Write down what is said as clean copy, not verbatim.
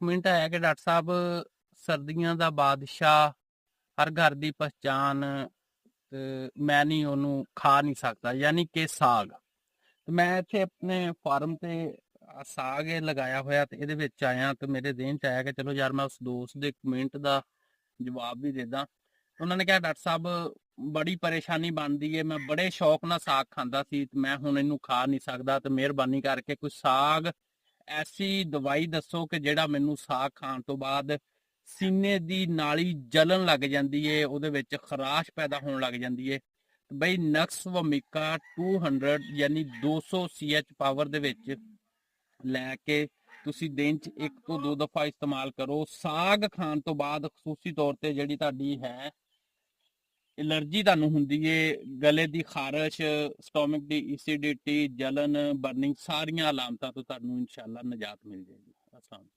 Comment ਆਇਆ ਕਿ doctor ਸਾਹਿਬ ਸਰਦੀਆਂ ਦਾ ਬਾਦਸ਼ਾਹ ਹਰ ਘਰ ਦੀ ਪਹਿਚਾਨ ਤੇ ਮੈਂ ਨਹੀਂ ਉਹਨੂੰ ਖਾ ਨਹੀਂ ਸਕਦਾ ਯਾਨੀ ਕਿ ਸਾਗ। ਤੇ ਮੈਂ ਇੱਥੇ ਆਪਣੇ ਫਾਰਮ ਤੇ ਸਾਗ ਇਹ ਲਗਾਇਆ ਹੋਇਆ ਤੇ ਇਹਦੇ ਵਿੱਚ ਆਇਆ ਤੇ ਮੇਰੇ ਦੇਹਨ ਚ ਆਇਆ ਕਿ ਚਲੋ ਯਾਰ ਮੈਂ ਉਸ ਦੋਸਤ ਦੇ ਕਮੈਂਟ ਦਾ ਜਵਾਬ ਵੀ ਦੇ ਦਾਂ। ਉਹਨਾਂ ਨੇ ਕਿਹਾ ਡਾਕਟਰ ਸਾਹਿਬ ਬੜੀ ਪਰੇਸ਼ਾਨੀ ਬਣਦੀ ਹੈ, ਮੈਂ ਬੜੇ ਸ਼ੌਕ ਨਾਲ ਸਾਗ ਖਾਂਦਾ ਸੀ ਤੇ ਮੈਂ ਹੁਣ ਇਹਨੂੰ ਖਾ ਨਹੀਂ ਸਕਦਾ, ਤੇ ਮਿਹਰਬਾਨੀ ਕਰਕੇ ਕੋਈ ਸਾਗ ਐਸੀ ਦਵਾਈ ਦੱਸੋ ਕਿ ਜਿਹੜਾ ਮੈਨੂੰ ਸਾਗ ਖਾਣ ਤੋਂ ਬਾਅਦ ਸੀਨੇ ਦੀ ਨਾਲੀ ਜਲਣ ਲੱਗ ਜਾਂਦੀ ਏ, ਉਹਦੇ ਵਿੱਚ ਖਰਾਸ਼ ਪੈਦਾ ਹੋਣ ਲੱਗ ਜਾਂਦੀ ਏ। ਬਈ ਨਕਸ ਵਮਿਕਾ 200 ਯਾਨੀ 200 CH ਪਾਵਰ ਦੇ ਵਿੱਚ ਲੈ ਕੇ ਤੁਸੀਂ ਦਿਨ 'ਚ 1 ਤੋਂ 2 ਦਫਾ ਇਸਤੇਮਾਲ ਕਰੋ। ਸਾਗ ਖਾਣ ਤੋਂ ਬਾਅਦ ਖਸੂਸੀ ਤੌਰ ਤੇ ਜਿਹੜੀ ਤੁਹਾਡੀ ਹੈ ਐਲਰਜੀ ਤੁਹਾਨੂੰ ਹੁੰਦੀ ਏ, ਗਲੇ ਦੀ ਖਾਰਸ਼, ਸਟੋਮਕ ਦੀ ਐਸਿਡਿਟੀ, ਜਲਨ, ਬਰਨਿੰਗ, ਸਾਰੀਆਂ ਹਾਲਾਤਾਂ ਤੋਂ ਤੁਹਾਨੂੰ ਇਨਸ਼ਾਅੱਲਾ ਨਜਾਤ ਮਿਲ ਜਾਏਗੀ। ਅਸਲਾਮ।